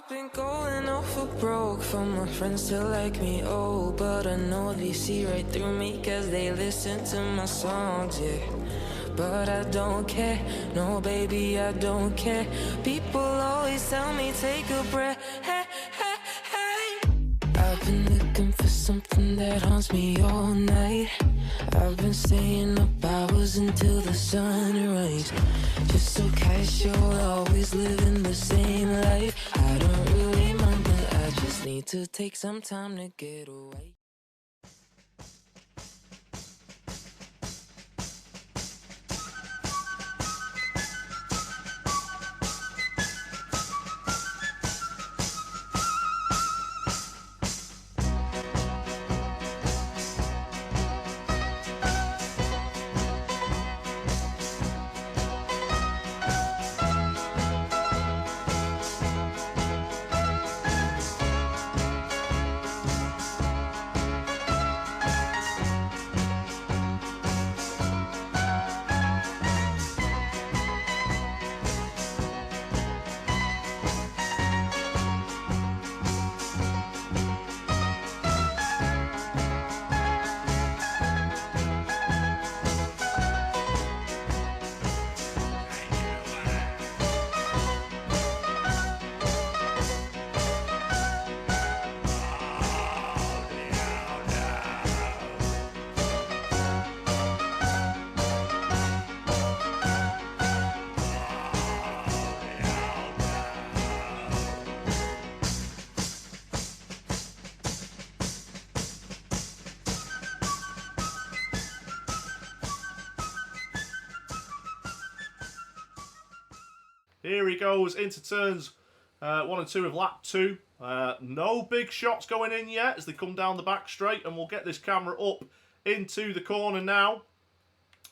I've been going off for broke for my friends to like me, oh, but I know they see right through me cause they listen to my songs, yeah. But I don't care, no baby, I don't care. People always tell me take a breath, hey, hey, hey. I've been looking for something that haunts me all night. I've been staying up hours until the sun rises. Just so casual, always living the same life. I don't really mind, but I just need to take some time to get away. Here he goes into turns 1 and 2 of lap 2. No big shots going in yet as they come down the back straight, and we'll get this camera up into the corner now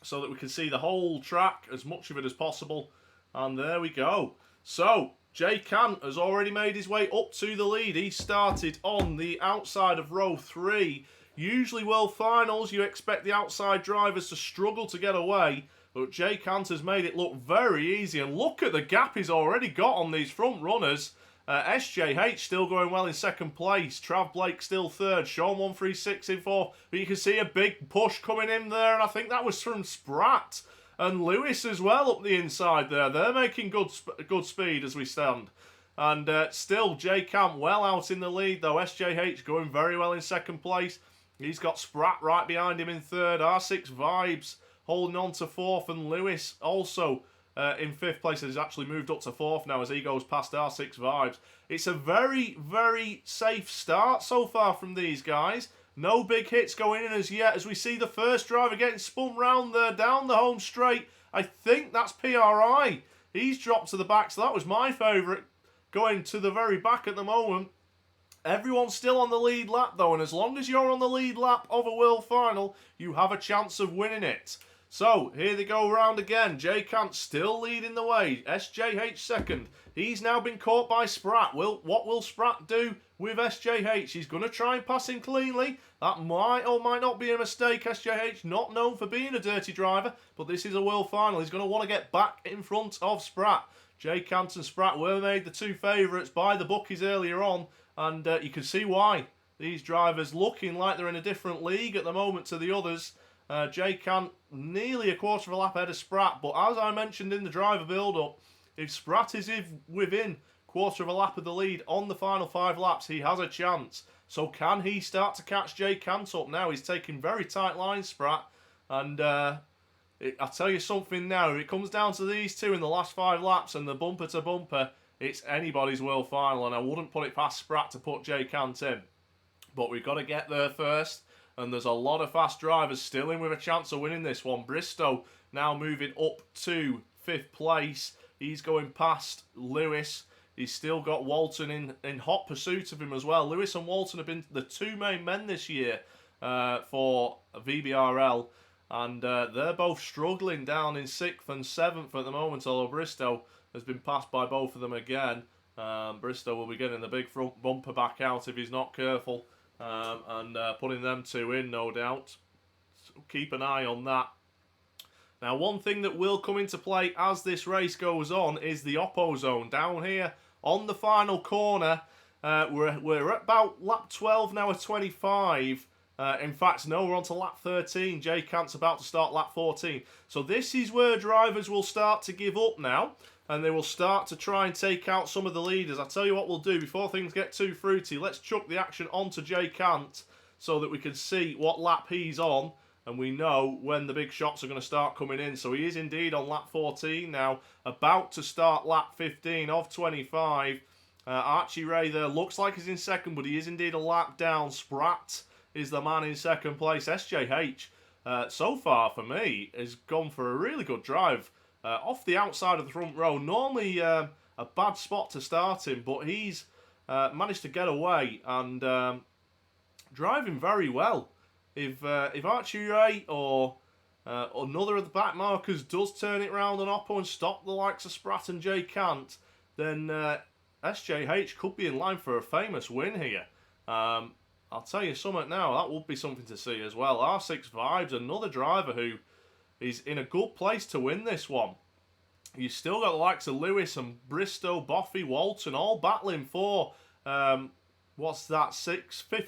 so that we can see the whole track, as much of it as possible. And there we go. So, Jay Cant has already made his way up to the lead. He started on the outside of row 3. Usually World Finals, you expect the outside drivers to struggle to get away. But Jay Cant has made it look very easy. And look at the gap he's already got on these front runners. SJH still going well in second place. Trav Blake still third. Sean 136 in fourth. But you can see a big push coming in there. And I think that was from Spratt. And Lewis as well up the inside there. They're making good speed as we stand. And still Jay Cant well out in the lead though. SJH going very well in second place. He's got Spratt right behind him in third. R6 Vibes holding on to fourth, and Lewis also in fifth place. He's actually moved up to fourth now as he goes past R6 Vibes. It's a very, very safe start so far from these guys. No big hits going in as yet as we see the first driver getting spun round there down the home straight. I think that's PRI. He's dropped to the back, so that was my favourite going to the very back at the moment. Everyone's still on the lead lap though, and as long as you're on the lead lap of a World Final, you have a chance of winning it. So, here they go round again. Jay Cant still leading the way. SJH second. He's now been caught by Spratt. What will Spratt do with SJH? He's going to try and pass him cleanly. That might or might not be a mistake. SJH not known for being a dirty driver, but this is a World Final. He's going to want to get back in front of Spratt. Jay Cant and Spratt were made the two favourites by the bookies earlier on, and you can see why. These drivers looking like they're in a different league at the moment to the others. Jay Cant nearly a quarter of a lap ahead of Spratt, but as I mentioned in the driver build-up, if Spratt is within quarter of a lap of the lead on the final 5 laps, he has a chance. So can he start to catch Jay Cant up now? He's taking very tight lines, Spratt, and I'll tell you something now, if it comes down to these two in the last 5 laps and the bumper to bumper, it's anybody's World Final, and I wouldn't put it past Spratt to put Jay Cant in. But we've got to get there first. And there's a lot of fast drivers still in with a chance of winning this one. Bristow now moving up to 5th place. He's going past Lewis. He's still got Walton in hot pursuit of him as well. Lewis and Walton have been the 2 main men this year for VBRL. And they're both struggling down in 6th and 7th at the moment, although Bristow has been passed by both of them again. Bristow will be getting the big front bumper back out if he's not careful. And putting them 2 in, no doubt. So keep an eye on that. Now, one thing that will come into play as this race goes on is the Oppo zone. Down here on the final corner. We're at about lap 12 now of 25. In fact, no, we're on to lap 13. Jay Cant's about to start lap 14. So this is where drivers will start to give up now, and they will start to try and take out some of the leaders. I'll tell you what we'll do before things get too fruity. Let's chuck the action onto Jay Cant so that we can see what lap he's on, and we know when the big shots are going to start coming in. So he is indeed on lap 14 now, about to start lap 15 of 25. Archie Ray there looks like he's in second, but he is indeed a lap down. Spratt is the man in second place. SJH, so far for me, has gone for a really good drive. Off the outside of the front row, normally a bad spot to start him, but he's managed to get away and driving very well. If Archie Ray or another of the back markers does turn it round on Oppo and stop the likes of Spratt and Jay Cant, then SJH could be in line for a famous win here. I'll tell you something now, that would be something to see as well. R6 Vibes, another driver who is in a good place to win this one. You've still got the likes of Lewis and Bristow, Boffey, Walton, all battling for, fifth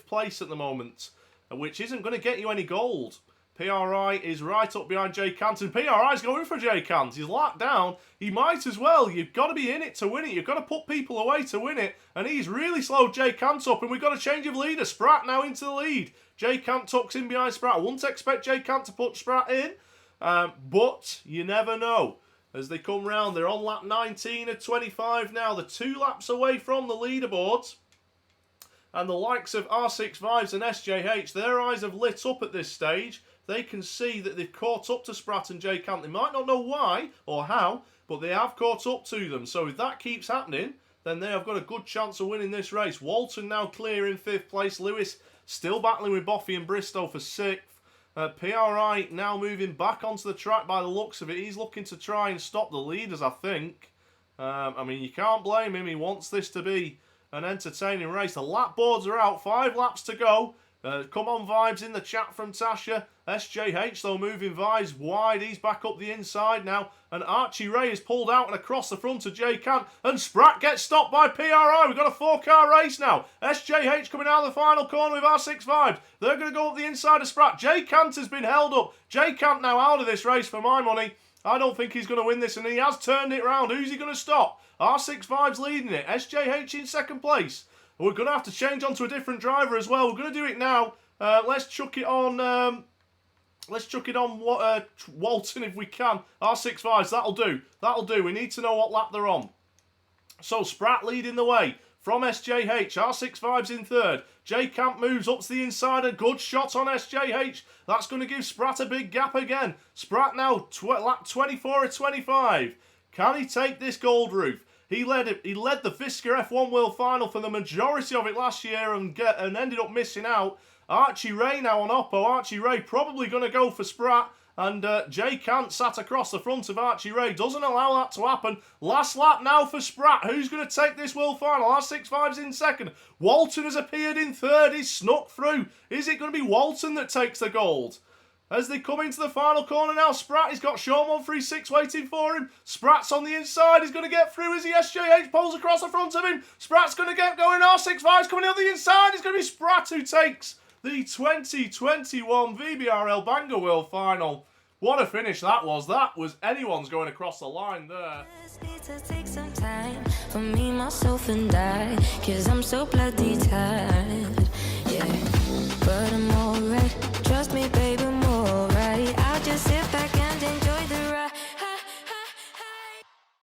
place at the moment, which isn't going to get you any gold. PRI is right up behind Jay Cant, and PRI's going for Jay Cant. He's locked down. He might as well. You've got to be in it to win it. You've got to put people away to win it. And he's really slowed Jay Cant up, and we've got a change of leader. Spratt now into the lead. Jay Cant tucks in behind Spratt. I wouldn't expect Jay Cant to put Spratt in, but you never know. As they come round, they're on lap 19 of 25 now. They're 2 laps away from the leaderboards. And the likes of R6 Vibes and SJH, their eyes have lit up at this stage. They can see that they've caught up to Spratt and Jay Cant. They might not know why or how, but they have caught up to them. So if that keeps happening, then they have got a good chance of winning this race. Walton now clear in 5th place. Lewis still battling with Boffey and Bristow for 6th. PRI now moving back onto the track by the looks of it. He's looking to try and stop the leaders, I think. I mean, you can't blame him. He wants this to be an entertaining race. The lap boards are out. 5 laps to go. Come on, Vibes in the chat from Tasha. SJH, though, moving Vibes wide. He's back up the inside now. And Archie Ray is pulled out and across the front of Jay Cant. And Spratt gets stopped by PRI. We've got a 4-car race now. SJH coming out of the final corner with R6 Vibes. They're going to go up the inside of Spratt. Jay Cant has been held up. Jay Cant now out of this race for my money. I don't think he's going to win this, and he has turned it round. Who's he going to stop? R6 Vibes leading it. SJH in second place. We're going to have to change on to a different driver as well. We're going to do it now. Let's chuck it on. Walton if we can. R6 Vibes. That'll do. That'll do. We need to know what lap they're on. So Spratt leading the way from SJH. R6 Vibes in 3rd. Jay Cant moves up to the inside. A good shot on SJH. That's going to give Spratt a big gap again. Spratt now lap 24 of 25. Can he take this gold roof? He led the Fisker F1 World Final for the majority of it last year and ended up missing out. Archie Ray now on Oppo. Archie Ray probably going to go for Spratt. And Jay Cant sat across the front of Archie Ray. Doesn't allow that to happen. Last lap now for Spratt. Who's going to take this World Final? R6 Vibes in 2nd. Walton has appeared in 3rd. He's snuck through. Is it going to be Walton that takes the gold? As they come into the final corner now, Spratt, he's got Sean 136 waiting for him. Spratt's on the inside, he's going to get through as the SJH pulls across the front of him. Spratt's going to get going, R6 Vibes coming out the inside. It's going to be Spratt who takes the 2021 VBRL Banger World Final. What a finish that was. That was anyone's going across the line there. Just need to take some time for me, myself, and I, 'cause I'm so bloody tired.